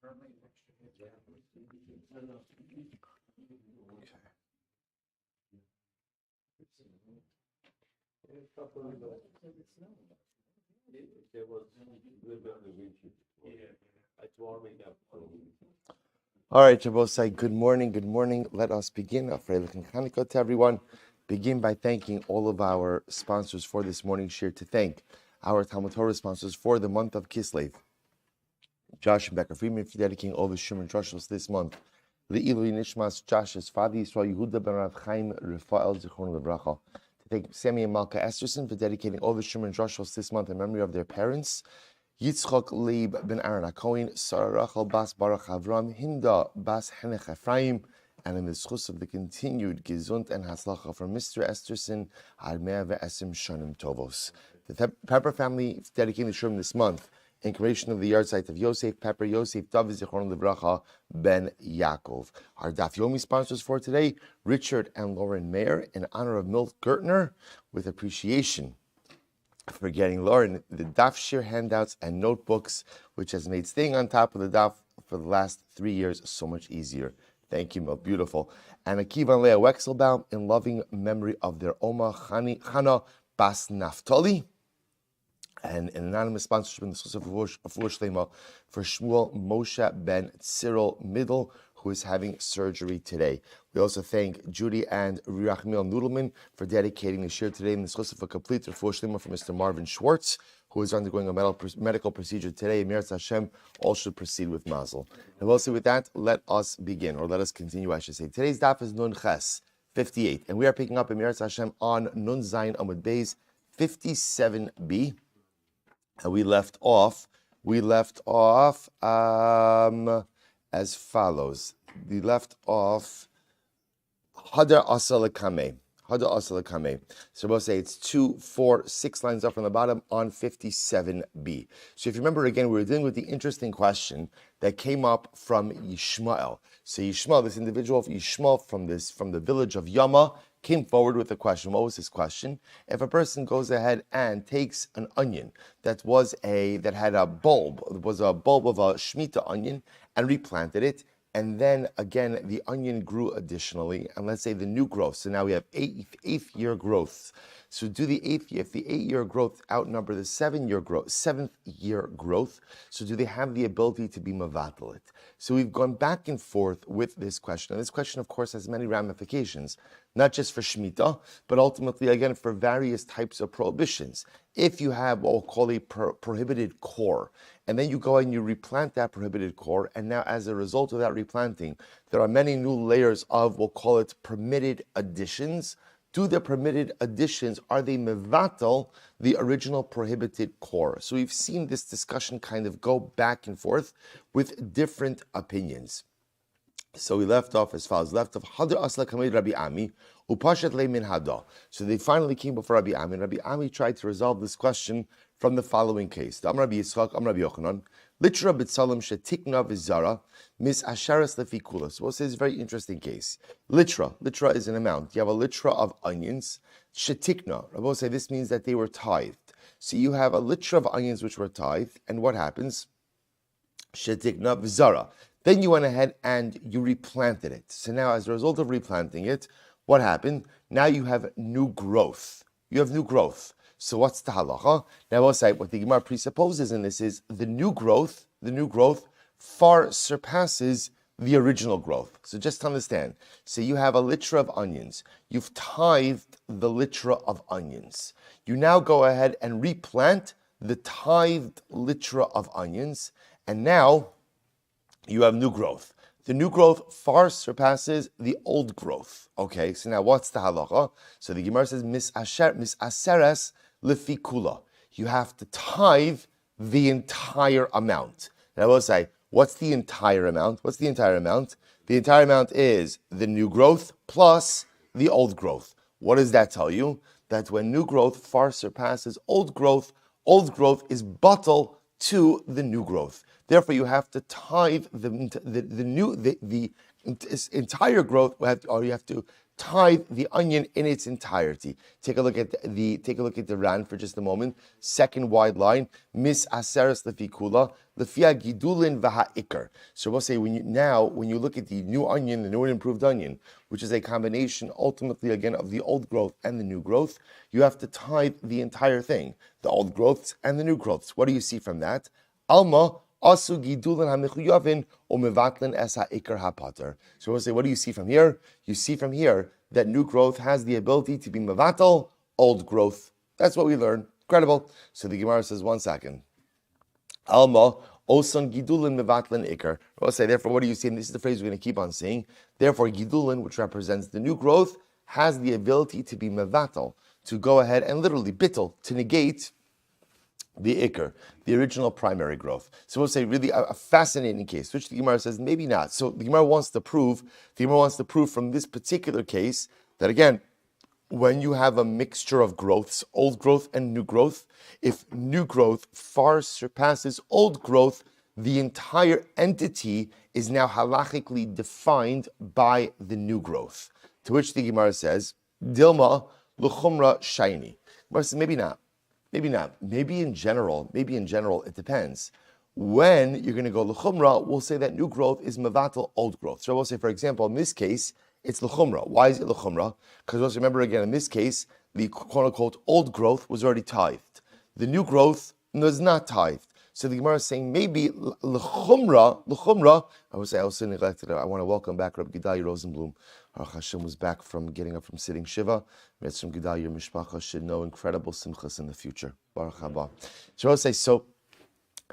All right, Shabbosai, good morning, good morning. Let us begin. Afreilich and Chanukah to everyone. Begin by thanking all of our sponsors for this morning's shir, to thank our Talmud Torah sponsors for the month of Kislev. Josh and Becker Friedman for dedicating all the Shimon Drushos this month. Le'ilui Nishmas Josh's father, Yisrael Yehuda ben Rav Chaim Rafael Zichron Lebracha. To thank Sammy and Malka Esterson for dedicating all the Shimon Drushos this month in memory of their parents. Yitzchok Leib ben Aaron HaKohen, Sarah Rachel Bas Baruch Avram, Hinda Bas Henech Ephraim, and in the schus of the continued Gesund and Haslacha from Mr. Esterson, Armea Ve'esim Shonim Tovos. The Pepper family dedicating the Shurim this month in commemoration of the yard site of Yosef Pepper, Yosef David Zichron Lebracha ben Yaakov. Our Daf Yomi sponsors for today, Richard and Lauren Mayer, in honor of Milt Gertner, with appreciation for getting Lauren the Daf Shir handouts and notebooks, which has made staying on top of the Daf for the last 3 years so much easier. Thank you, Milt. Beautiful. And Akiva and Leah Wexelbaum, in loving memory of their Oma Chana Bas Naftali. And an anonymous sponsorship in the Schus of Shlema for Shmuel Moshe ben Cyril Middle, who is having surgery today. We also thank Judy and Rachmiel Nudelman for dedicating the shir today in the Schus of a complete Shlema for Mr. Marvin Schwartz, who is undergoing a medical procedure today. Meretz Hashem, all should proceed with mazel. And also with that, let us begin, or let us continue, I should say. Today's daf is Nun Ches 58, and we are picking up in Meretz Hashem on Nun Zayin Amud Beis 57b. And we left off as follows. We left off Hadar Asa Lekame. So we'll say it's 2, 4, 6 lines up from the bottom on 57b. So if you remember again, we were dealing with the interesting question that came up from Yishmael. So Yishmael, this individual Yishmael from the village of Yama, came forward with a question. What was his question? If a person goes ahead and takes an onion that had a bulb, it was a bulb of a Shemitah onion, and replanted it, and then again the onion grew additionally, and let's say the new growth. So now we have eighth year growth. So do the 8th year, if the 8-year growth outnumber the 7th year growth, so do they have the ability to be mavatal it? So we've gone back and forth with this question. And this question, of course, has many ramifications, not just for Shemitah, but ultimately, again, for various types of prohibitions. If you have what we'll call a prohibited core, and then you go and you replant that prohibited core, and now as a result of that replanting, there are many new layers of, we'll call it, permitted additions. Do the permitted additions, are they mevatel the original prohibited core? So we've seen this discussion kind of go back and forth with different opinions. So we left off as follows. Hadar Asla Kamei Rabbi Ami, Upashat Le Min Hada. So they finally came before Rabbi Ami. Rabbi Ami tried to resolve this question from the following case. Am Rabbi Yitzchak, Am Rabbi Yochanan, Litra B'Tzalim Shetikna V'Zara, Mis Asharas Lefi Kula. So this is a very interesting case. Litra is an amount. You have a litra of onions. Shetikna. Rabbi say this means that they were tithed. So you have a litra of onions which were tithed, and what happens? Shetikna V'Zara. Then you went ahead and you replanted it. So now, as a result of replanting it, what happened? Now you have new growth. So what's the halacha? Now we'll say what the Gemara presupposes in this is the new growth far surpasses the original growth. So just to understand, so you have a litra of onions. You've tithed the litra of onions. You now go ahead and replant the tithed litra of onions, and now you have new growth. The new growth far surpasses the old growth. Okay, so now what's the halacha? So the Gemara says, mis aseres lefi kula. You have to tithe the entire amount. And I will say, what's the entire amount? The entire amount is the new growth plus the old growth. What does that tell you? That when new growth far surpasses old growth is batal to the new growth. Therefore, you have to tithe the entire growth, or you have to tithe the onion in its entirety. Take a look at the Ran for just a moment. Second wide line, mis aseres lefikula lefia gidulin v'ha'ikar. So we'll say when you look at the new onion, the new and improved onion, which is a combination ultimately again of the old growth and the new growth, you have to tithe the entire thing, the old growths and the new growths. What do you see from that? Alma asu gidulin hamichuyavin o mevatlin es ha'ikar hapater. So we'll say, what do you see from here? You see from here that new growth has the ability to be mevatel old growth. That's what we learn. Incredible. So the Gemara says, 1 second. Alma osan gidulin mevatlin ikar. We'll say, therefore, what do you see? And this is the phrase we're going to keep on saying. Therefore, gidulin, which represents the new growth, has the ability to be mevatel, to go ahead and literally bittel, to negate the ikr, the original primary growth. So we'll say really a fascinating case, which the Gemara says maybe not. So the Gemara wants to prove from this particular case that again, when you have a mixture of growths, old growth and new growth, if new growth far surpasses old growth, the entire entity is now halachically defined by the new growth. To which the Gemara says, Dilma l'chumra shiny. Gemara says maybe not. Maybe not. Maybe in general, it depends. When you're going to go l'chumra, we'll say that new growth is mevatel old growth. So we'll say, for example, in this case, it's l'chumra. Why is it l'chumra? Because let's remember again, in this case, the quote-unquote old growth was already tithed. The new growth was not tithed. So the Gemara is saying maybe l'chumra. I also neglected it. I want to welcome back Rabbi Gedalia Rosenblum. Baruch Hashem was back from getting up from sitting Shiva. Mitzvah Gedalia, your mishpacha should know incredible simchas in the future. Baruch haba. So I say, so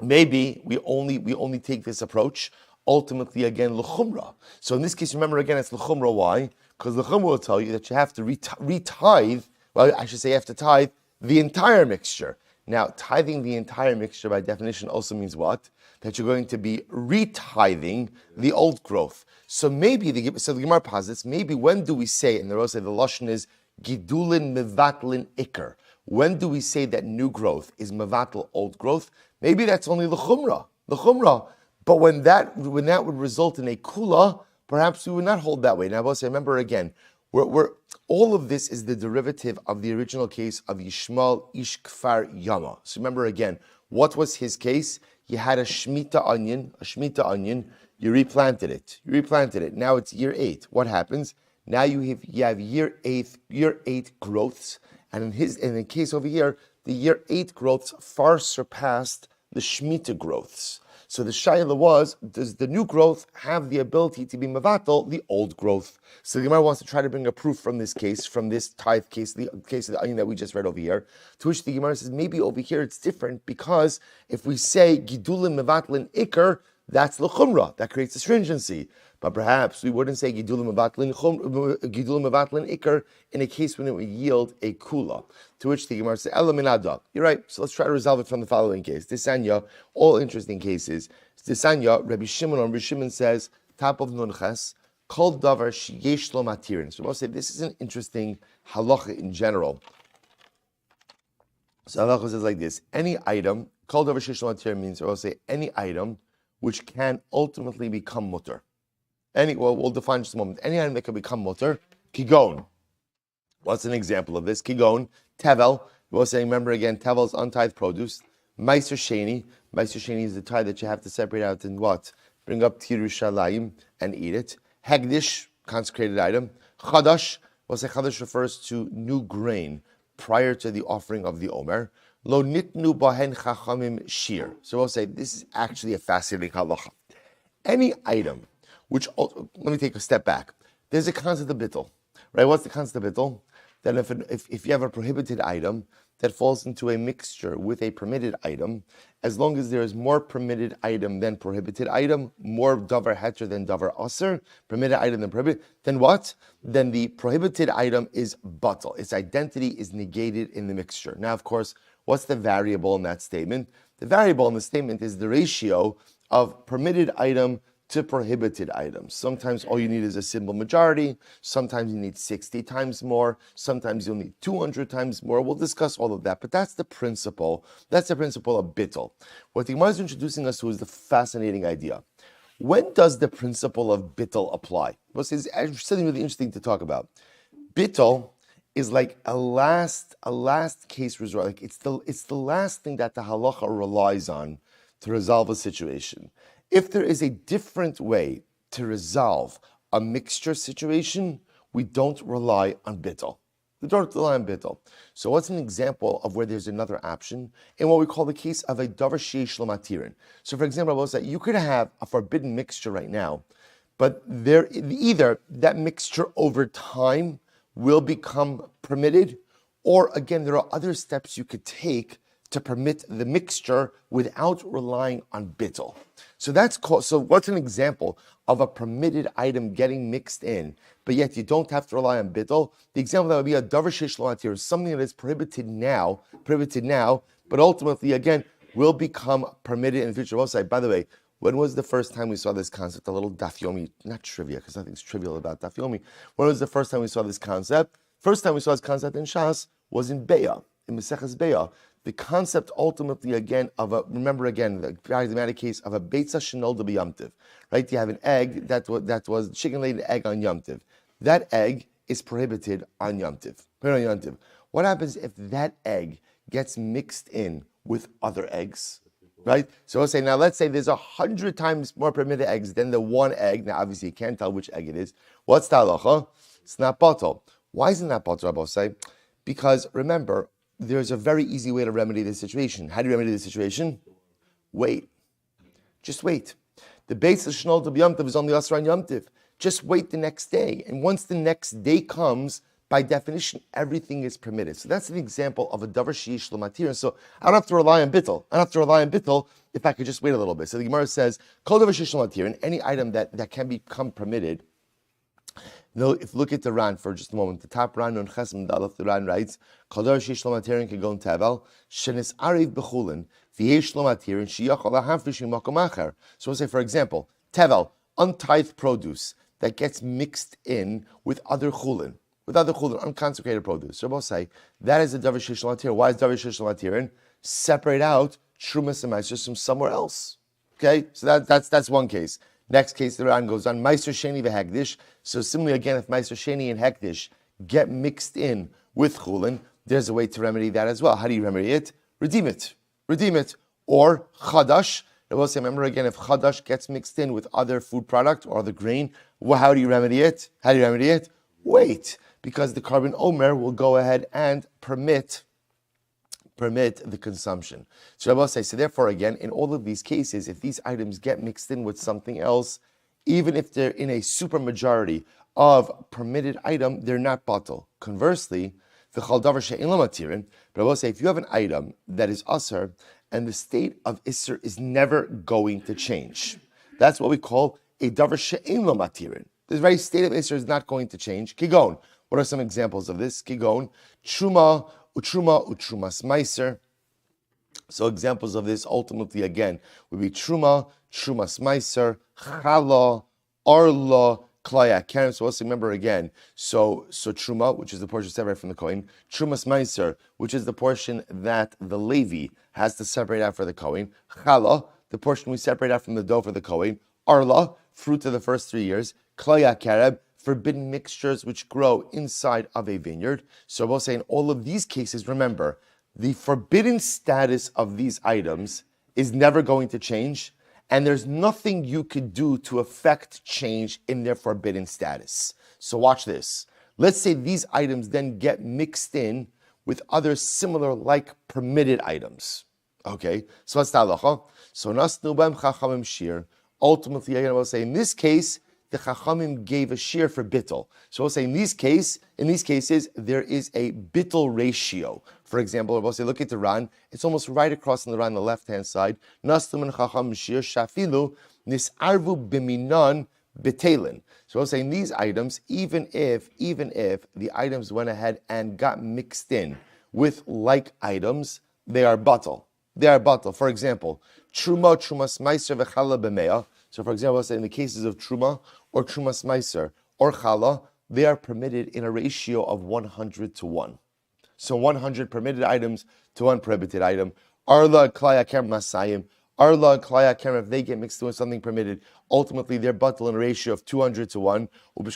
maybe we only take this approach. Ultimately, again, l'chumra. So in this case, remember again, it's l'chumra. Why? Because l'chumra will tell you that you have to retithe. Well, I should say you have to tithe the entire mixture. Now, tithing the entire mixture by definition also means what? That you're going to be retithing the old growth. So maybe the Gemara posits, maybe when do we say, and the Rose say the Lashon is gidulin mevatlin ikar. When do we say that new growth is mevatel old growth? Maybe that's only l'chumra. But when that would result in a kula, perhaps we would not hold that way. Now, Rose, remember again, we're all of this is the derivative of the original case of Yishmael Ish Kfar Yama. So remember again, what was his case? He had a Shemitah onion, you replanted it. Now it's year 8. What happens? Now you have year 8 growths, and in the case over here, the year 8 growths far surpassed the Shemitah growths. So the shaila was, does the new growth have the ability to be mevatel the old growth? So the Gemara wants to try to bring a proof from this case, from this tithe case, the case of the onion that we just read over here, to which the Gemara says, maybe over here it's different, because if we say gidulin mevatlin ikar, that's l'chumra, that creates a stringency. But perhaps we wouldn't say gidulin mevatlin ikar in a case when it would yield a kula. To which the Gemara says, Ela minada. You're right. So let's try to resolve it from the following case. Disanya, all interesting cases. Disanya, Rabbi Shimon says, top of Nunches, kol davar sheyesh lo matirin. So we'll say this is an interesting halacha in general. So halacha says like this: any item, kol davar sheyesh lo matirin means, we'll say any item which can ultimately become mutter. We'll define just a moment. Any item that can become mutter, kigon. What's an example of this? Kigon, tevel. We're saying, remember again, tevel is untithed produce. Meiser sheni. Meiser sheni is the tithe that you have to separate out and what? Bring up to Yerushalayim and eat it. Hegdish, consecrated item. Chadash. We'll say chadash refers to new grain prior to the offering of the omer. Lo nitnu bahen chachamim shir. So we'll say this is actually a fascinating halacha. Any item which, let me take a step back. There's a concept of bittul, right? What's the concept of bittul? That if you have a prohibited item that falls into a mixture with a permitted item, as long as there is more permitted item than prohibited item, more davar heter than davar aser, permitted item than prohibited, then what? Then the prohibited item is batal. Its identity is negated in the mixture. Now, of course, what's the variable in that statement? The variable in the statement is the ratio of permitted item to prohibited items. Sometimes all you need is a simple majority. Sometimes you need 60 times more. Sometimes you'll need 200 times more. We'll discuss all of that, but that's the principle. That's the principle of bittul. What the Gemara is introducing us to is the fascinating idea. When does the principle of bittul apply? Well, it's something really interesting to talk about. bittul is like a last case resort. Like it's the last thing that the halacha relies on to resolve a situation. If there is a different way to resolve a mixture situation, we don't rely on bittul. We don't rely on bittul. So what's an example of where there's another option? In what we call the case of a davar sheyesh lo matirin. So for example, I will say you could have a forbidden mixture right now, but there either that mixture over time will become permitted, or again, there are other steps you could take to permit the mixture without relying on bittul. So that's called. So what's an example of a permitted item getting mixed in, but yet you don't have to rely on bittul? The example that would be a davar sheish lo matir, something that is prohibited now, but ultimately again will become permitted in the future. Also, by the way, when was the first time we saw this concept? A little daf yomi, not trivia, because nothing's trivial about daf yomi. When was the first time we saw this concept? First time we saw this concept in Shas was in Be'ah, in Maseches Be'ah. The concept ultimately again of a, remember again, the paradigmatic case of a Beitza Shenolda b'Yom, right? You have an egg that was chicken-laid egg on Yom Tiv. That egg is prohibited on Yom Tiv. What happens if that egg gets mixed in with other eggs? Right? So let's say there's 100 times more permitted eggs than the one egg. Now, obviously, you can't tell which egg it is. What's the halacha? It's not batal. Why isn't that batal, Rabbi say? Because remember, there's a very easy way to remedy this situation. How do you remedy this situation? Wait. Just wait. The base of Shnol to Yom Tov is only Asra on Yom Tov. Just wait the next day. And once the next day comes, by definition, everything is permitted. So that's an example of a davar sheyesh lo matir. So I don't have to rely on bittul. I don't have to rely on bittul if I could just wait a little bit. So the Gemara says, kol davar sheyesh lo matir, and any item that can become permitted. No, if look at the Ran for just a moment, the top Ran on Chesem Dalaf, the Ran writes, kol davar sheyesh lo matir can go in tevel, shenis ariv bechulin, v'yesh lo matir, and sheyachol lahafrish in makom acher. So we'll say, for example, tevel, untithed produce that gets mixed in with other chulin. With other chulin, unconsecrated produce. So we'll say that is a davar sheyesh lo matir. Why is davar sheyesh lo matir? Separate out trumas and meiser from somewhere else. Okay, so that's one case. Next case, the Ran goes on meiser sheni v'hekdish. So similarly, again, if meiser sheni and hekdish get mixed in with chulin, there's a way to remedy that as well. How do you remedy it? Redeem it, or chadash. I will say, remember again, if chadash gets mixed in with other food product or other grain, well, how do you remedy it? Wait. Because the carbon omer will go ahead and permit the consumption. So I will say, so therefore again, in all of these cases, if these items get mixed in with something else, even if they're in a super majority of permitted item, they're not batal. Conversely, the chal davar she'ein lo matirin, but I will say, if you have an item that is asar, and the state of isser is never going to change, that's what we call a davar she'ein lo matirin. The very state of isser is not going to change. Kigon. What are some examples of this? Kigon, truma, utrumas meiser. So examples of this ultimately again would be trumas meiser, chala, arla, klaya keren. So let's remember again. So truma, which is the portion separated from the kohen, trumas meiser, which is the portion that the Levi has to separate out for the kohen, chala, the portion we separate out from the dough for the kohen, arla, fruit of the first 3 years, klaya kereb, forbidden mixtures which grow inside of a vineyard. So we'll say in all of these cases, remember, the forbidden status of these items is never going to change, and there's nothing you could do to affect change in their forbidden status. So watch this. Let's say these items then get mixed in with other similar like permitted items. Okay, so what's the halacha? So nasnu b'hem chachamim shir. Ultimately, again, I will say in this case, the Chachamim gave a shear for bittul. So we'll say in these cases, there is a bittul ratio. For example, we'll say, look at the Ran. It's almost right across in the Ran on the left-hand side. Nastum and Chachamim shear shafilu nisarvu biminan bitelin. So we'll say in these items, even if the items went ahead and got mixed in with like items, they are batal. For example, trumas meiser v'chala b'meah. So for example, let's say in the cases of truma or trumas meiser or chala, they are permitted in a ratio of 100 to 1. So 100 permitted items to 1 prohibited item. Arla klaya ker masayim. Arla and Klaya Kerem, if they get mixed with something permitted, ultimately they're buttal in a ratio of 200 to 1.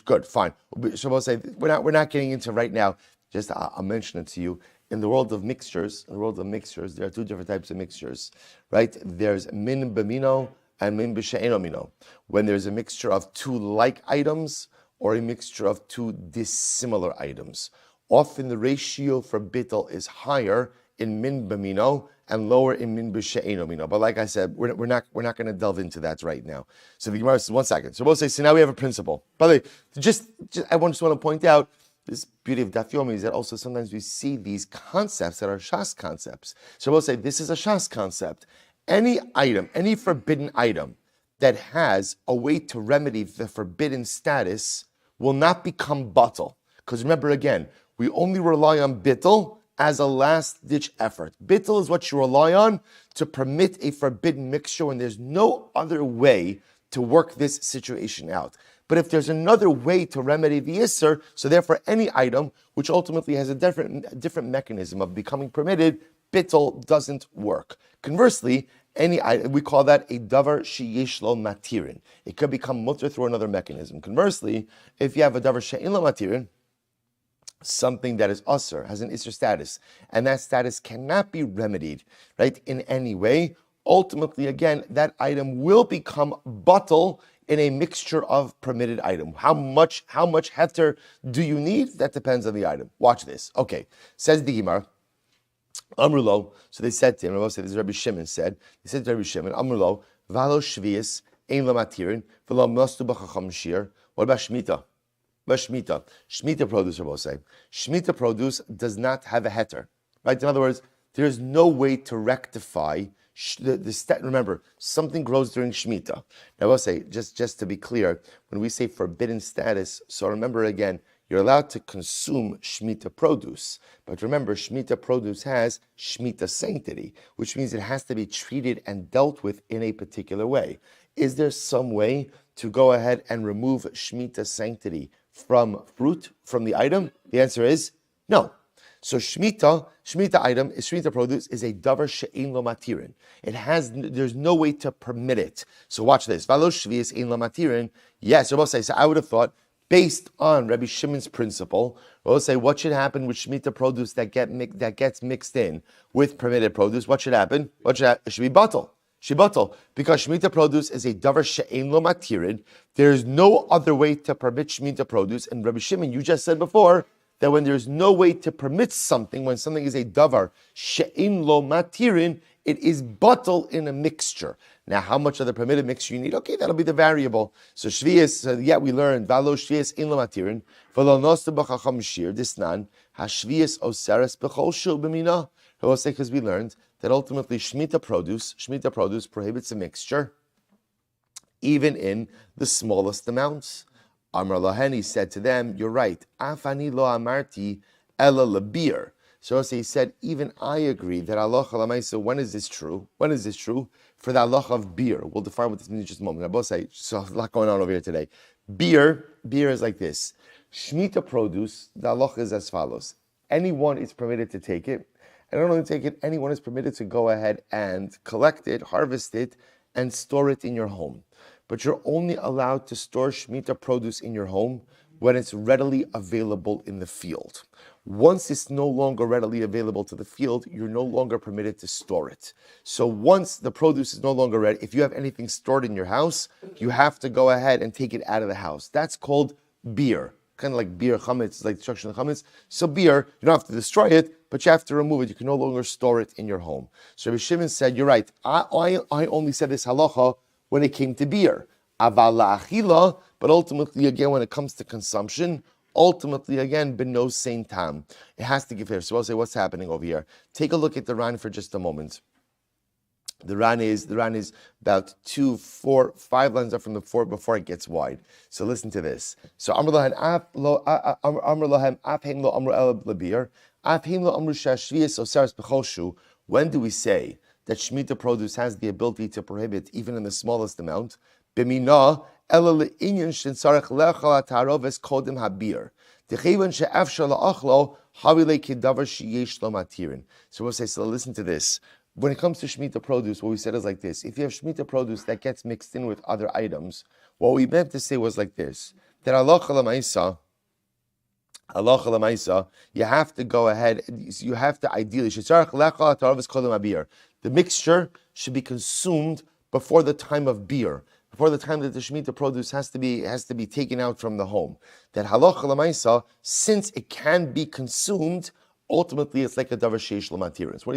Good, fine. Shabbos say we're not getting into right now. Just I'll mention it to you. In the world of mixtures, there are two different types of mixtures, right? There's min b'mino and min b'she'eno mino. When there's a mixture of two like items or a mixture of two dissimilar items. Often the ratio for bittul is higher in min b'mino and lower in min b'she'eno mino. But like I said, we're not going to delve into that right now. So the Gemara says, 1 second. So we'll say, so now we have a principle. By the way, just I just want to point out, this beauty of Daf Yomi is that also sometimes we see these concepts that are Shas concepts. So we'll say this is a Shas concept. Any item, any forbidden item that has a way to remedy the forbidden status will not become batal. Because remember again, we only rely on bittul as a last-ditch effort. Bittul is what you rely on to permit a forbidden mixture when there's no other way to work this situation out. But if there's another way to remedy the Isser, so therefore any item which ultimately has a different mechanism of becoming permitted, bittul doesn't work. Conversely, any item, we call that a davar sheyesh lo matirin. It could become mutter through another mechanism. Conversely, if you have a davar she'ein lo matirin, something that is usher, has an Isser status, and that status cannot be remedied, right, in any way, ultimately, again, that item will become batal in a mixture of permitted item. How much heter do you need? That depends on the item. Watch this. Okay, says the Gemara, Amrulo, so they said to him, this is Rabbi Shimon said, they said to Rabbi Shimon, Amrulo, valo shvius, ein la matirin, v'lo mostu b'chacham shir. What about Shemitah? Shemitah produce, Rabbi say. Shemitah produce does not have a heter, right? In other words, there's no way to rectify remember, something grows during Shemitah. Now, I'll say, just to be clear, when we say forbidden status, so remember again, you're allowed to consume Shemitah produce. But remember, Shemitah produce has Shemitah sanctity, which means it has to be treated and dealt with in a particular way. Is there some way to go ahead and remove Shemitah sanctity from fruit, from the item? The answer is no. So Shemitah produce is a davar she'ein lo matirin. There's no way to permit it. So watch this. Valo shvius ein lo matirin. Yes, Rabbi say. So I would have thought, based on Rabbi Shimon's principle, we'll say what should happen with Shemitah produce that gets mixed in with permitted produce. What should happen? It should be batal. Because Shemitah produce is a davar she'ein lo matirin. There's no other way to permit Shemitah produce. And Rabbi Shimon, you just said before, that when there's no way to permit something, when something is a davar she'ein lo matirin, it is batal in a mixture. Now, how much of the permitted mixture you need? Okay, that'll be the variable. So shvius, we learned valo shvius ein lo matirin, v'lo nosta b'chacham shir disnan hashvius oseres b'chol shul b'mina. Because we learned that ultimately Shemitah produce prohibits a mixture, even in the smallest amounts. Amar Laheni said to them, you're right. Afani lo amarti ela lebir. So he said, even I agree that Allah Lamaisa, when is this true? For the Allah of beer. We'll define what this means in just a moment. I both say, so a lot going on over here today. Beer is like this. Shemitah produce, the Allah is as follows. Anyone is permitted to take it. And not only take it, anyone is permitted to go ahead and collect it, harvest it, and store it in your home. But you're only allowed to store Shemitah produce in your home when it's readily available in the field. Once it's no longer readily available to the field, you're no longer permitted to store it. So once the produce is no longer ready, if you have anything stored in your house, you have to go ahead and take it out of the house. That's called beer. Kind of like beer chametz, like destruction of chametz. So beer, you don't have to destroy it, but you have to remove it. You can no longer store it in your home. So Rabbi Shimon said, you're right. I only said this halacha when it came to beer. Aval la'achila, but ultimately, again, when it comes to consumption, ultimately, again, beno sein tam. It has to give here. So I'll say, what's happening over here? Take a look at the Ran for just a moment. The Ran is about 2, 4, 5 lines up from the 4 before it gets wide. So listen to this. So Amr lahem af heim lo amru el labir, af heim lo amru shashvius osaris b'choshu. When do we say that Shemitah produce has the ability to prohibit even in the smallest amount? B'mina ela le'inyan shensarech lechal ha'taroves kodim habir. D'cheivan she'efshar la'achlo havilei kedavar sheyesh lo matirin. So we'll say, so listen to this. when it comes to Shemitah produce, what we said is like this. If you have Shemitah produce that gets mixed in with other items, what we meant to say was like this, that halacha l'maisa, you have to go ahead, you have to ideally, the mixture should be consumed before the time of beer, before the time that the Shemitah produce has to be taken out from the home. That halacha l'maisa, since it can be consumed, ultimately it's like a davar sheish l'matirin. What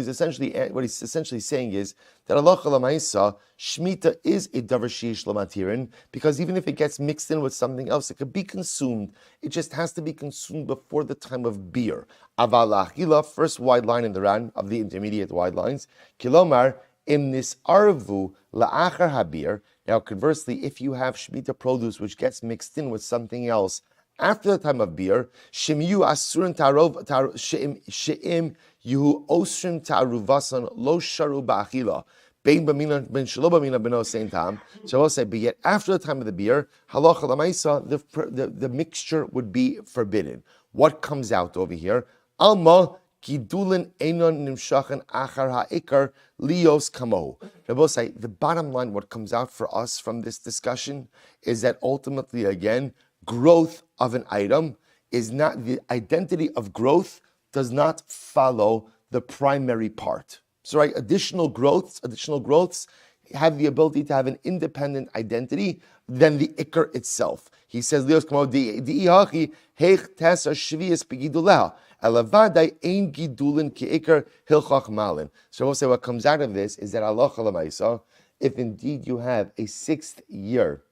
he's essentially saying is that halacha l'maisa, Shemitah is a davar sheish l'matirin, because even if it gets mixed in with something else, it could be consumed. It just has to be consumed before the time of beer. Aval la'achila, first wide line in the Ran of the intermediate wide lines. Kilomar im nisarvu la'achar habir. Now, conversely, if you have Shemitah produce which gets mixed in with something else after the time of beer, shemyu asurin sheim yuhu osrim ta'aruvasan lo sharu ba'achila bein b'mina ben shelo b'mina b'no same time. So I'll say, but yet after the time of the beer, halacha l'maisa, the mixture would be forbidden. What comes out over here? Alma gidulin einon nimshachen achar ha'ikar lios kamohu. Rabbi say, the bottom line, what comes out for us from this discussion is that ultimately, again, growth of an item is not, the identity of growth does not follow the primary part. So, right, additional growths have the ability to have an independent identity than the ikr itself. He says, Leos kamo di'ihachi heich tesa shvius begiduleha elavadai ein gidulin ki ikr hilchach malin. So we'll say what comes out of this is that halacha l'maisa, if indeed you have a sixth year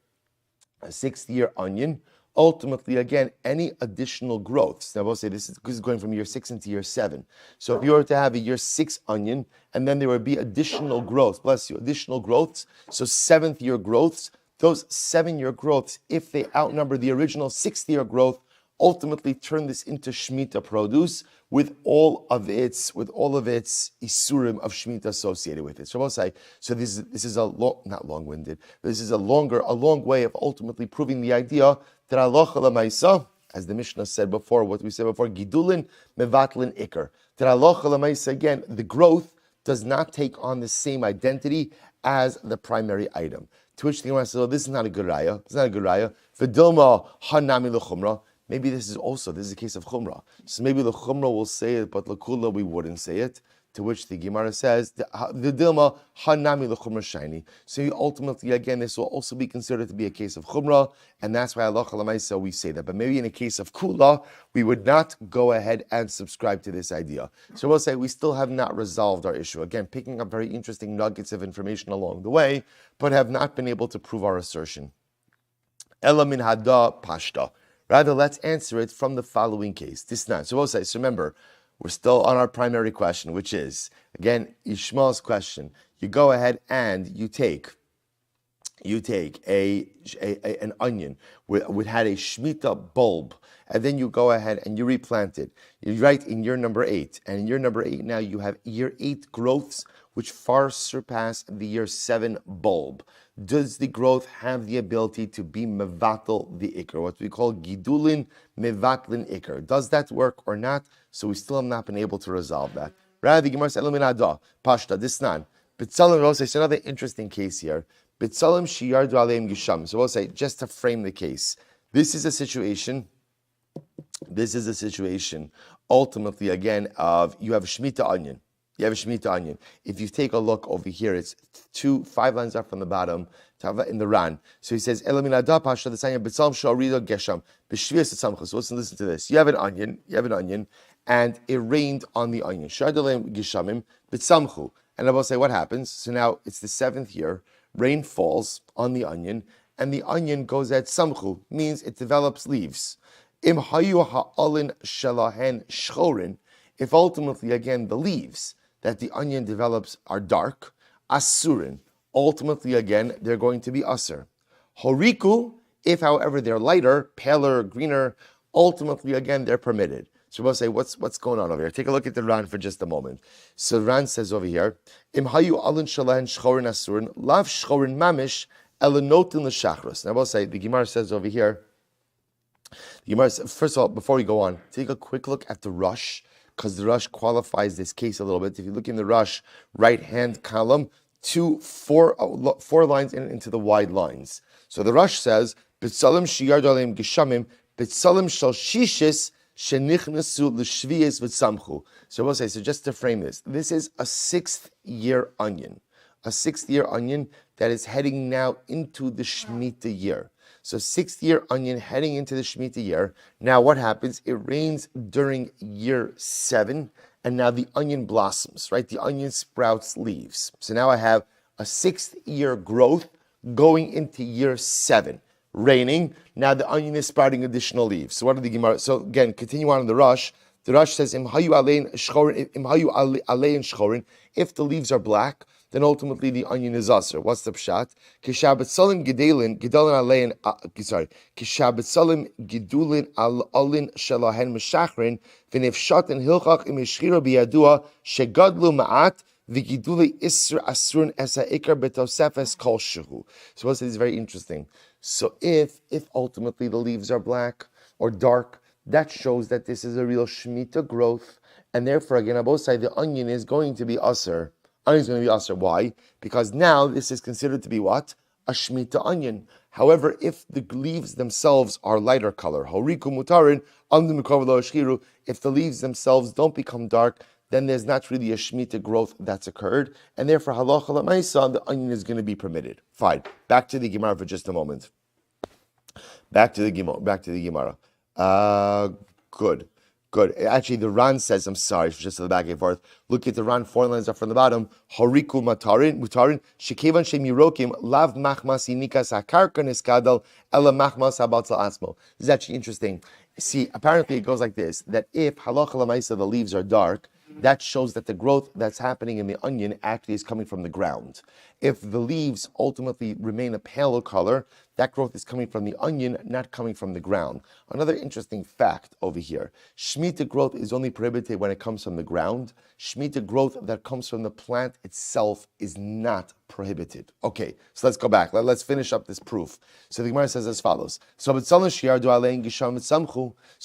onion, ultimately, again, any additional growths. Now, we'll say this is going from year 6 into year 7. So if you were to have a year 6 onion, and then there would be additional growths, additional growths, so 7th year growths, those 7-year growths, if they outnumber the original 6th year growth, ultimately turn this into Shemitah produce with all of its isurim of Shemitah associated with it. So we'll say, so this is a not long-winded, but this is a long way of ultimately proving the idea that halacha l'maisa, as the Mishnah said before, what we said before, gidulin mevatlin ikar. That halacha l'maisa, again, the growth does not take on the same identity as the primary item. To which the Gemara says, oh, this is not a good raya. It's not a good raya. V'dilma hanami l'chumra. Maybe this is a case of chumrah. So maybe the chumrah will say it, but l'kula we wouldn't say it. To which the Gemara says, the dilma hanami l'chumrah shiny. So ultimately, again, this will also be considered to be a case of chumrah, and that's why halacha l'maisa we say that. But maybe in a case of kula, we would not go ahead and subscribe to this idea. So we'll say we still have not resolved our issue. Again, picking up very interesting nuggets of information along the way, but have not been able to prove our assertion. Ela min hada pashta. Rather, let's answer it from the following case. Tisnan. So we'll say, so remember, we're still on our primary question, which is, again, Ishmael's question. You go ahead and you take an onion which had a Shemitah bulb, and then you go ahead and you replant it. You write in year number 8, and in year number 8 now you have year 8 growths which far surpass the year 7 bulb. Does the growth have the ability to be mevatel the ikr, what we call gidulin mevatlin ikr? Does that work or not? So we still have not been able to resolve that. Rather, the Gemara says, "Elaminada pashta disnan." Bitzalim, we'll say, it's another interesting case here. Bitzalim shiyardu aleim gisham. So we'll say, just to frame the case, this is a situation. Ultimately, again, of you have a Shemitah onion. If you take a look over here, it's 5 lines up from the bottom in the Ran. So he says, so listen to this. You have an onion, and it rained on the onion. And I will say, what happens? So now it's the 7th year, rain falls on the onion, and the onion goes at samchu, means it develops leaves. If ultimately, again, the leaves that the onion develops are dark, asurin, ultimately, again, they're going to be asur. Horiku, if, however, they're lighter, paler, greener, ultimately, again, they're permitted. So we'll say, what's going on over here? Take a look at the Ran for just a moment. So Ran says over here, Im hayu alin shalahen shchorin asurin, lav shchorin mamish, elenotin l'shachros. Now we'll say, the Gemara says over here, first of all, before we go on, take a quick look at the rush, because the Rush qualifies this case a little bit. If you look in the Rush right-hand column, four lines into the wide lines. So the Rush says, B'tzalim shiyard aleim geshamim, B'tzalim shal shishis shenichnasu l'shviyes v'tzamchu. So we'll say, so just to frame this is a 6th-year onion. A 6th-year onion that is heading now into the Shemitah year. So 6th-year onion heading into the Shemitah year. Now what happens? It rains during year 7, and now the onion blossoms, right? The onion sprouts leaves. So now I have a 6th-year growth going into year 7. Raining, now the onion is sprouting additional leaves. So what are the Gemara? So again, continue on in the Rush. The Rush says, Im hayu alein shchorin, if the leaves are black, then ultimately the onion is aser. What's the pshat? Kishabetzalim gedulin alin shalahen meshachrin v'nefshatin hilchach im yishchiro biyadua shegadlu ma'at v'gidule isr asrun esa ikar betosefes kol shehu. So what's this? Very interesting. So if ultimately the leaves are black or dark, that shows that this is a real Shemitah growth, and therefore again on both sides the onion is going to be aser. Onion is going to be aser. Why? Because now this is considered to be what? A Shemitah onion. However, if the leaves themselves are lighter color, horiku mutarin, if the leaves themselves don't become dark, then there's not really a Shemitah growth that's occurred, and therefore halacha l'maisa, the onion is going to be permitted. Fine. Back to the Gemara for just a moment. Back to the Gemara. Good. Actually, the Ran says, I'm sorry, just to the back and forth. Look at the Ran, 4 lines up from the bottom. Horiku mutarin, shekevan shemirokim, lav machmas inikas hakarka niskadal, ela machmas habatzal asmo. This is actually interesting. See, apparently it goes like this, that if halacha l'maisa, the leaves are dark, that shows that the growth that's happening in the onion actually is coming from the ground. If the leaves ultimately remain a paler color, that growth is coming from the onion, not coming from the ground. Another interesting fact over here, Shemitah growth is only prohibited when it comes from the ground. Shemitah growth that comes from the plant itself is not prohibited. Okay, so let's go back. Let's finish up this proof. So the Gemara says as follows. So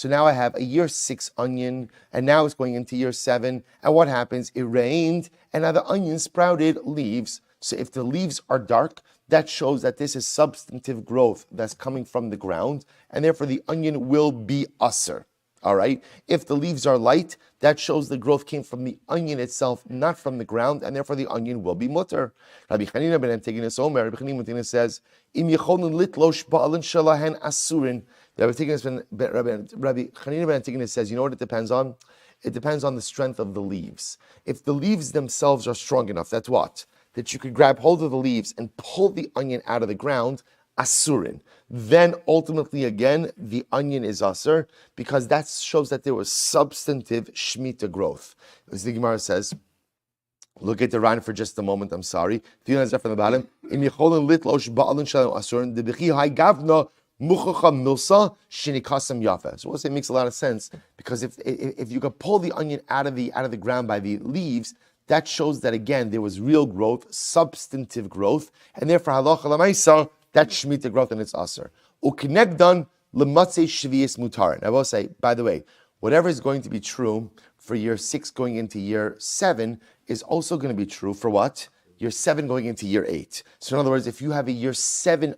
now I have a year 6 onion, and now it's going into year 7. And what happens? It rained, and now the onion sprouted leaves. So if the leaves are dark, that shows that this is substantive growth that's coming from the ground, and therefore the onion will be aser. All right? If the leaves are light, that shows the growth came from the onion itself, not from the ground, and therefore the onion will be mutter. Rabbi Chanina ben Antigonus Omer, Rabbi Chanina ben Antigonus says, Im yecholun litlosh ba'alin shalahen asurin. Rabbi Chanina ben Antigonus says, you know what it depends on? It depends on the strength of the leaves. If the leaves themselves are strong enough, that's what? That you could grab hold of the leaves and pull the onion out of the ground, asurin. Then ultimately again, the onion is asur, because that shows that there was substantive Shemitah growth. As the Gemara says, look at the Ran for just a moment, I'm sorry. From the bottom, so we'll say it makes a lot of sense, because if you could pull the onion out of the ground by the leaves, that shows that again there was real growth, substantive growth, and therefore halacha l'maisa, that's Shemitah growth and it's aser. U'kinegdan l'matzei shviyis mutarin. I will say, by the way, whatever is going to be true for year 6 going into year 7 is also going to be true for what? Year 7 going into year 8. So in other words, if you have a year 7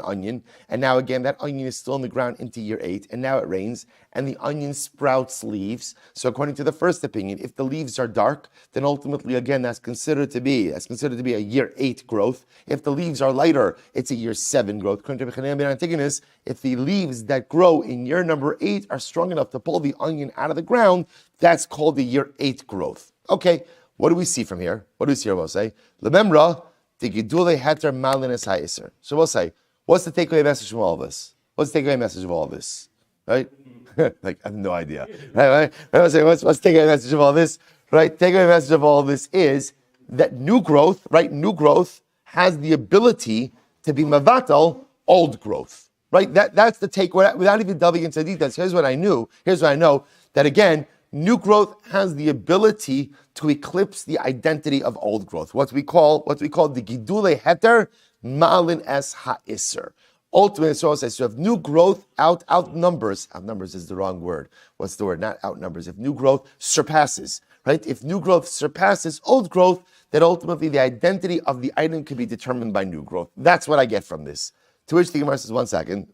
onion, and now again that onion is still on the ground into year 8, and now it rains, and the onion sprouts leaves. So according to the first opinion, if the leaves are dark, then ultimately again that's considered to be a year 8 growth. If the leaves are lighter, it's a year 7 growth. According to Rabbi Chanina ben Antigonus, if the leaves that grow in year number 8 are strong enough to pull the onion out of the ground, that's called the year 8 growth. Okay. What do we see from here? What do we see here? We'll say, Lememra, the Gidule Heter Malines Ha'iser. So we'll say, what's the takeaway message from all of this? What's the takeaway message of all of this? Right? Like, I have no idea. Right? We'll say, what's the takeaway message of all this? Right? Takeaway message of all of this is that new growth, right? New growth has the ability to be mavatal old growth. Right? That's the takeaway. Without even delving into details, here's what I know, that again, new growth has the ability to eclipse the identity of old growth. What we call the gidule heter ma'alin es ha'isr. Ultimately, so if new growth outnumbers is the wrong word. What's the word? Not outnumbers. If new growth surpasses, right? If new growth surpasses old growth, then ultimately the identity of the item can be determined by new growth. That's what I get from this. To which the Gemara says, one second.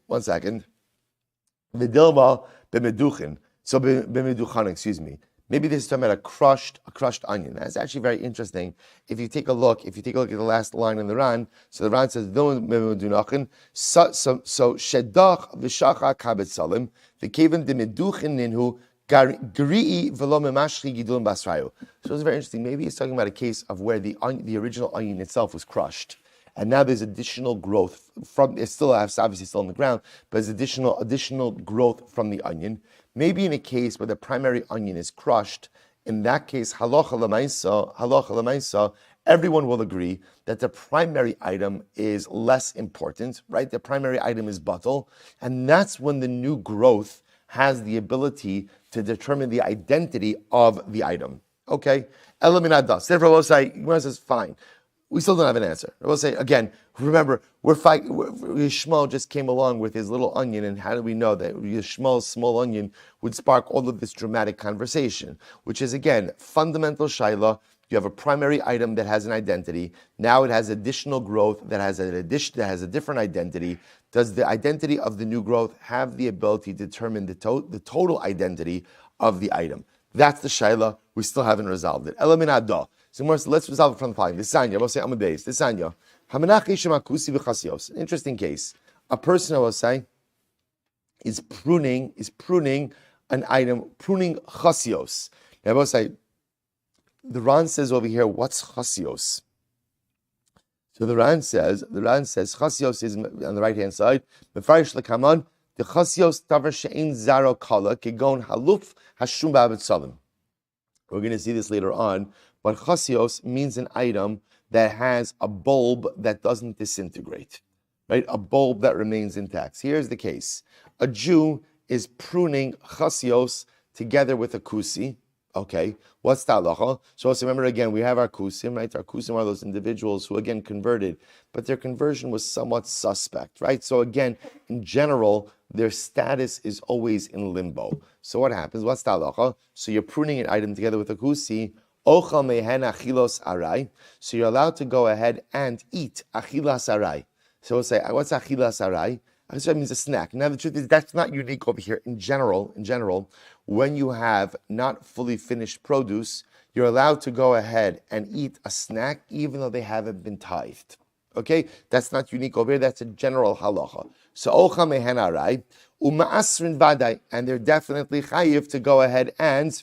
V'dilma b'meduchin. So b'meduchan, excuse me. Maybe this is talking about a crushed onion. That's actually very interesting. If you take a look at the last line in the Ran, so the Ran says, so shedach v'shacha kabet salim, v'keven d'meduchin ninhu, gari'i v'lo memashchi gidulin basrayu. So it's very interesting. Maybe it's talking about a case of where the original onion itself was crushed. And now there's additional growth from, it's still obviously still in the ground, but there's additional growth from the onion. Maybe in a case where the primary onion is crushed, in that case, halacha l'maisa, everyone will agree that the primary item is less important, right? The primary item is batal, and that's when the new growth has the ability to determine the identity of the item. Okay? Eliminada. So therefore, we'll say, fine. We still don't have an answer. I will say, again, remember, Shmuel just came along with his little onion, and how do we know that Shmuel's small onion would spark all of this dramatic conversation? Which is, again, fundamental shaila. You have a primary item that has an identity. Now it has additional growth that has a different identity. Does the identity of the new growth have the ability to determine the total identity of the item? That's the shaila. We still haven't resolved it. Eliminado. So let's resolve it from the following. This Sanya, we'll say Amadeus. This Sanya. Interesting case. A person, I will say, is pruning an item, pruning chasios. Now I will say, the Ran says over here, what's chasios? So the Ran says chasios is on the right hand side. Mefarish lekaman, the chasios taver she'ein zaro kala kegon haluf hashum ba'avet salim. We're going to see this later on. But chasios means an item that has a bulb that doesn't disintegrate, right? A bulb that remains intact. Here's the case. A Jew is pruning chasios together with a kusi. Okay, what's the halacha? So remember again, we have our kusim, right? Our kusim are those individuals who again converted, but their conversion was somewhat suspect, right? So again, in general, their status is always in limbo. So what happens? What's the halacha? So you're pruning an item together with a kusi. Ochal mehen achilos arai. So you're allowed to go ahead and eat achilas arai. So we'll say, what's achilas arai? Achilas means a snack. Now the truth is that's not unique over here. In general, when you have not fully finished produce, you're allowed to go ahead and eat a snack even though they haven't been tithed. Okay? That's not unique over here. That's a general halacha. So ochal mehen arai, uma'asrin vadai, and they're definitely chayiv to go ahead and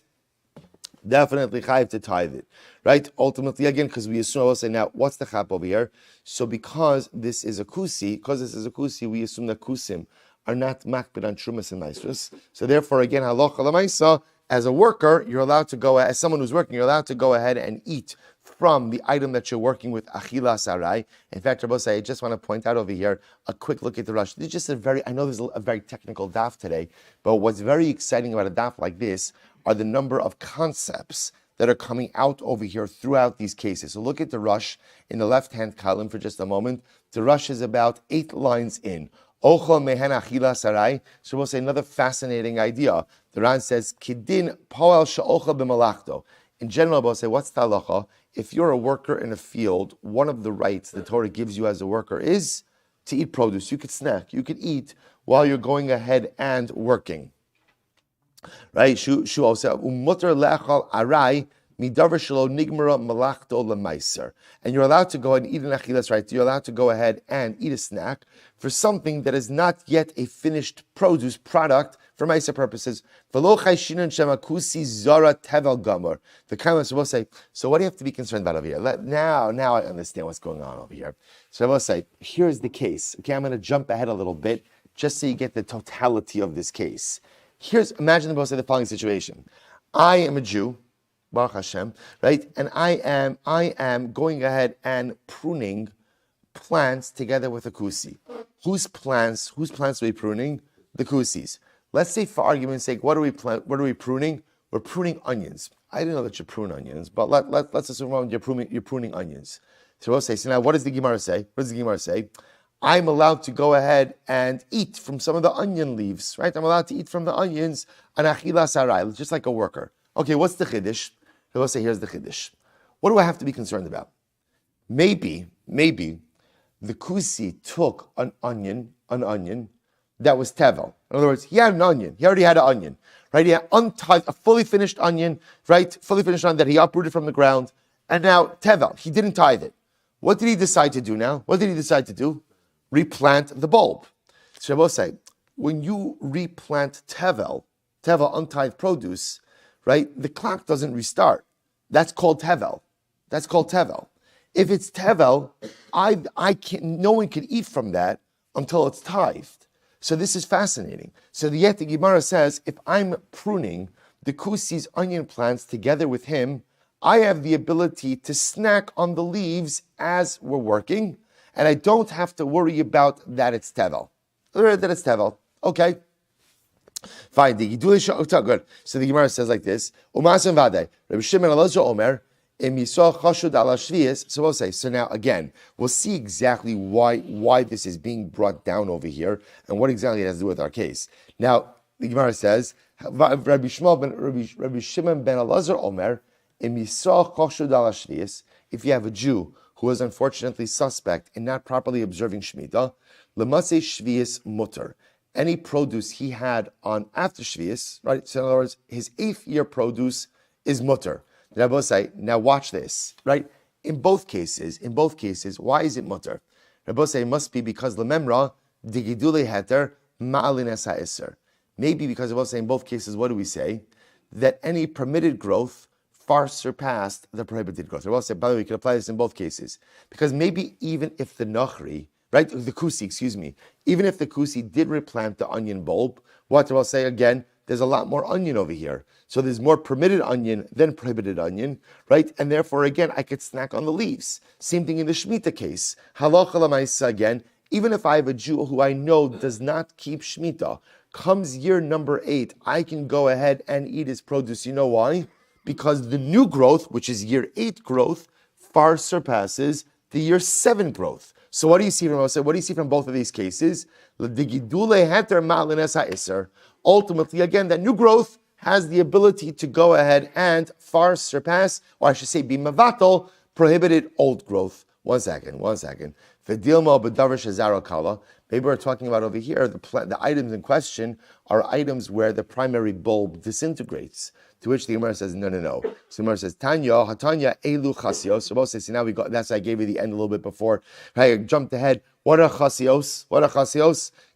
definitely chayiv to tithe it, right? Ultimately, again, because we assume, I will say now, what's the chap over here? So because this is a kusi, we assume that kusim are not makbid on trumas and maestros. So therefore, again, halacha l'maisa, as a worker, you're allowed to go, as someone who's working, you're allowed to go ahead and eat from the item that you're working with, achila sarai. In fact, Rabbi, I just want to point out over here a quick look at the Rush. This is just I know there's a very technical daf today, but what's very exciting about a daf like this are the number of concepts that are coming out over here throughout these cases. So look at the Rush in the left-hand column for just a moment. The Rush is about 8 lines in. Ochel mehen achila sarai. So we'll say another fascinating idea. The Ran says, Kidin poel she'ochel b'malachto. In general, we'll say, what's the halacha? If you're a worker in a field, one of the rights the Torah gives you as a worker is to eat produce. You could snack, you could eat while you're going ahead and working. Right? Shu also umuter lechal arai midavar shelo nigmara malachto lemaiser. And you're allowed to go and eat an achilas, right? You're allowed to go ahead and eat a snack for something that is not yet a finished produce product for meiser purposes. V'lo chayshinan shemakusi zara tevel gamor. The comments will say, so what do you have to be concerned about over here? Now I understand what's going on over here. So I will say, here's the case. Okay, I'm going to jump ahead a little bit just so you get the totality of this case. Imagine the following situation. I am a Jew, Baruch Hashem, right? And I am going ahead and pruning plants together with a kusi. Whose plants are we pruning? The kusis. Let's say, for argument's sake, what are we pruning? We're pruning onions. I didn't know that you prune onions, but let's assume you're pruning onions. So we'll say, so now what does the Gemara say? I'm allowed to go ahead and eat from some of the onion leaves, right? I'm allowed to eat from the onions and achila sarai, just like a worker. Okay, what's the chiddush? He'll say, here's the chiddush. What do I have to be concerned about? Maybe the kusi took an onion that was tevel. In other words, he had an onion. He already had an onion, right? He had a fully finished onion, right? Fully finished onion that he uprooted from the ground. And now tevel, he didn't tithe it. What did he decide to do now? What did he decide to do? Replant the bulb. Shabbos say, when you replant tevel untithed produce, right? The clock doesn't restart. That's called tevel. If it's tevel, I can't. No one can eat from that until it's tithed. So this is fascinating. So the Gemara says, if I'm pruning the kusi's onion plants together with him, I have the ability to snack on the leaves as we're working, and I don't have to worry about that it's tevel. Okay. Fine. Good. So the Gemara says like this. Rabbi Shimon Omer. So we'll say, so now again, we'll see exactly why this is being brought down over here and what exactly it has to do with our case. Now, the Gemara says, Rabbi Shimon ben Elazar Omer, if you have a Jew who is unfortunately suspect in not properly observing Shemitah, Lemase Shvius Mutter, any produce he had on after Shvius, right? So in other words, his 8th year produce is Mutter. Rabbi say, now watch this, right? In both cases, why is it mutter? Rabbi say, it must be because lememra digidule heter ma'alin esa iser. Maybe because Rabbi say, in both cases, what do we say? That any permitted growth far surpassed the prohibited growth. Rabbi say, by the way, we can apply this in both cases. Because maybe even if the nachri, right, the kusi, even if the kusi did replant the onion bulb, what Rabbi say again? There's a lot more onion over here. So there's more permitted onion than prohibited onion, right? And therefore, again, I could snack on the leaves. Same thing in the Shemitah case. Halacha l'maisa again, even if I have a Jew who I know does not keep Shemitah, comes year number 8, I can go ahead and eat his produce. You know why? Because the new growth, which is year 8 growth, far surpasses the year 7 growth. So what do you see from us? What do you see from both of these cases? Ultimately, again, that new growth has the ability to go ahead and far surpass, or I should say, be mavatal, prohibited old growth. One second. Maybe we're talking about over here, the items in question are items where the primary bulb disintegrates. To which the Gemara says, no. So the Gemara says, Hatanya, elu chasios. So both say, see, now we got, that's I gave you the end a little bit before. I jumped ahead. What are chasios?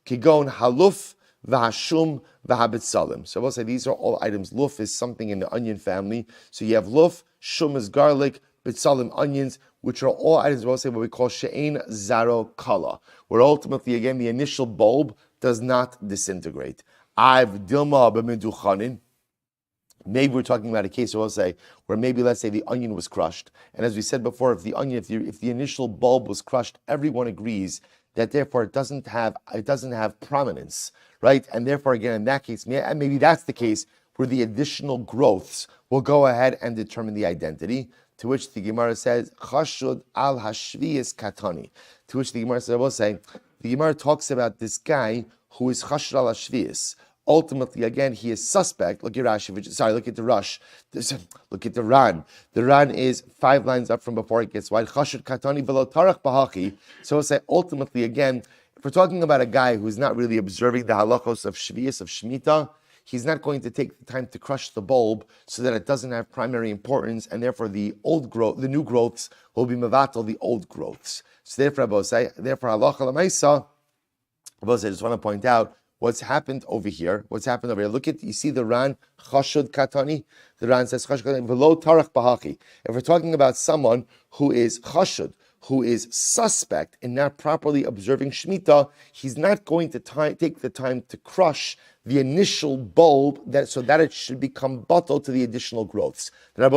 Kigon haluf, v'hashum, v'habitzalim. So we'll say these are all items. Luf is something in the onion family. So you have luf, shum is garlic, bitzalim, onions, which are all items, we'll say what we call she'ein zaro kala, where ultimately, again, the initial bulb does not disintegrate. I've dilma b'meduchanin. Maybe we're talking about a case, we'll say, where maybe, let's say, the onion was crushed. And as we said before, if the initial bulb was crushed, everyone agrees that therefore it doesn't have prominence, right? And therefore, again, in that case, and maybe that's the case where the additional growths will go ahead and determine the identity. To which the Gemara says, Chashud al hashviyis katani. To which the Gemara says, I will say, the Gemara talks about this guy who is Chashud al hashviyis. Ultimately, again, he is suspect. Look at Rashi. Look at the Rush. Look at the Ran. The Ran is 5 lines up from before it gets wide. Chashud katani velo tarach bahachi. So we'll say, ultimately, again, if we're talking about a guy who's not really observing the halachos of shviyis, of Shemitah, he's not going to take the time to crush the bulb so that it doesn't have primary importance, and therefore the new growths will be mevatel the old growths. So therefore, halacha l'maisa, I just want to point out what's happened over here. Look at, you see the Ran, chashud katani? The Ran says, chashud katani, v'lo tarach bahachi. If we're talking about someone who is chashud, who is suspect in not properly observing Shemitah, he's not going to take the time to crush the initial bulb so that it should become bottled to the additional growths. Now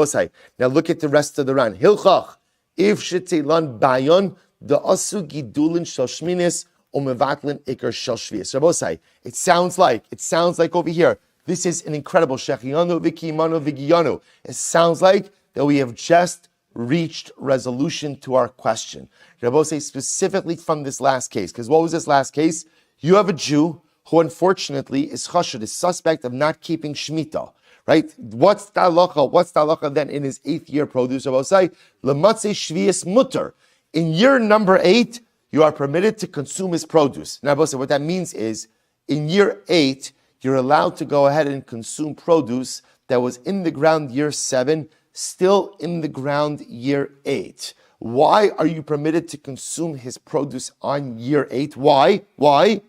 look at the rest of the Ran. Hilchach, if shetzilan bayon, the asu gidulin shel shminis, umevatlin ikar shel shvius. It sounds like over here, this is an incredible shechianu v'kimanu v'giyanu. It sounds like that we have just reached resolution to our question. Rabbi say specifically from this last case, because what was this last case? You have a Jew who unfortunately is chashud, is suspect of not keeping Shemitah. Right? What's the halacha? What's the halacha then in his 8th year produce? Rabbi say, L'matzei shvius mutter. In year number 8, you are permitted to consume his produce. Now, Rabbi say, what that means is, in year 8, you're allowed to go ahead and consume produce that was in the ground year 7, still in the ground year 8. Why are you permitted to consume his produce on year 8? Why? Why?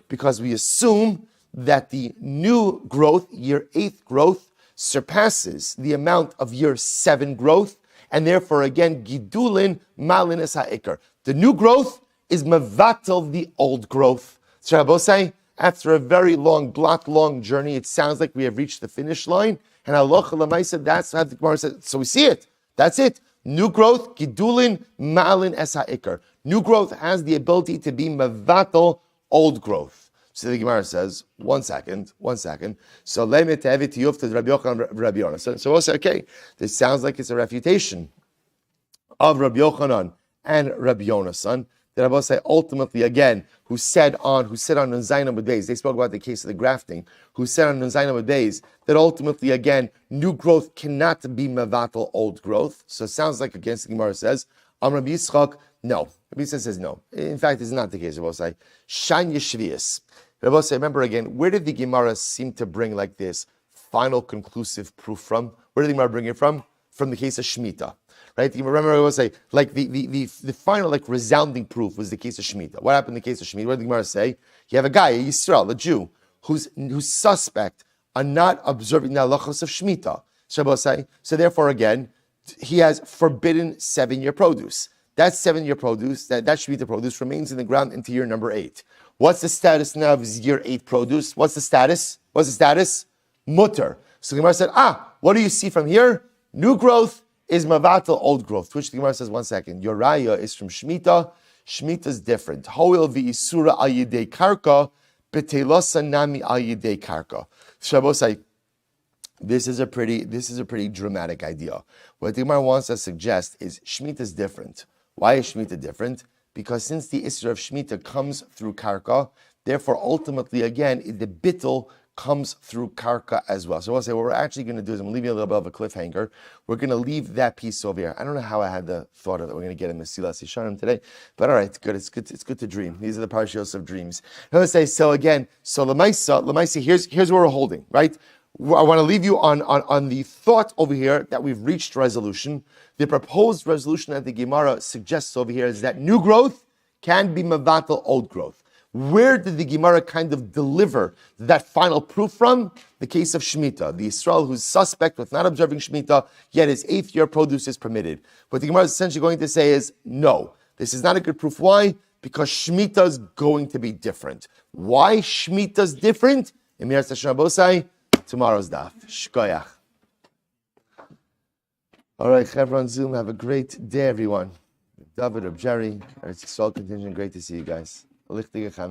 Because we assume that the new growth, year 8 growth, surpasses the amount of year 7 growth, and therefore again, gidulin malin es ha'ikar. The new growth is mevatel the old growth. So Rabbi say, after a very long, block-long journey, it sounds like we have reached the finish line. And halacha l'maisa, that's how the Gemara said. So we see it. That's it. New growth, gidulin, malin es ha'ikar. New growth has the ability to be mevatel old growth. So the Gemara says, one second. So lemit te'evit yufta Rabbi Yochanan Rabbi Yonasan. So we'll say, okay, this sounds like it's a refutation of Rabbi Yochanan and Rabbi Yonasan. That Rabbi say ultimately again, who said on Zainam Beis, they spoke about the case of the grafting, who said on Zainam Beis that ultimately again, new growth cannot be mevatel old growth. So it sounds like against the Gemara says, Rabbi Yitzchak, no. Rabbi Yitzchak says no. In fact, it's not the case. Rabbi say, Shan Yeshvius. Rabbi say, remember again, where did the Gemara seem to bring like this final conclusive proof from? Where did the Gemara bring it from? From the case of Shemitah. Right? You remember I will say, like the final like resounding proof was the case of Shemitah. What happened in the case of Shemitah? What did the Gemara say? You have a guy, a Yisrael, a Jew, who's suspect on not observing the halachos of Shemitah. So therefore again, he has forbidden 7-year produce. That 7-year produce, that Shemitah produce remains in the ground into year number 8. What's the status now of his year 8 produce? What's the status? Mutter. So the Gemara said, what do you see from here? New growth is mavatal old growth. To which the Gemara says, one second, your raya is from Shemitah. Shemitah is different. Hoil v'isura al yidei karka, betelosa nami al yidei karka. Shabbosai, this is a pretty dramatic idea. What the Gemara wants to suggest is Shemitah is different. Why is Shemitah different? Because since the Isra of Shemitah comes through karka, therefore ultimately again the bittul comes through karka as well. So I'll say what we're actually going to do is I'm going to leave you a little bit of a cliffhanger. We're going to leave that piece over here. I don't know how I had the thought of that. We're going to get in Mesilas Yesharim today, but all right, it's good. It's good to dream. These are the parashiyos of dreams. I'm going to say so again. So Lamaisa, here's where we're holding. Right. I want to leave you on the thought over here that we've reached resolution. The proposed resolution that the Gemara suggests over here is that new growth can be mevatel old growth. Where did the Gemara kind of deliver that final proof from? The case of Shemitah. The Yisrael who's suspect with not observing Shemitah, yet his 8th year produce is permitted. What the Gemara is essentially going to say is, no, this is not a good proof. Why? Because Shemitah is going to be different. Why Shemitah is different? Emir Tashan Abosai, tomorrow's daf. Shkoyach. All right, Chevron on Zoom, have a great day, everyone. David, Jerry, Eretz Yisrael contingent, great to see you guys.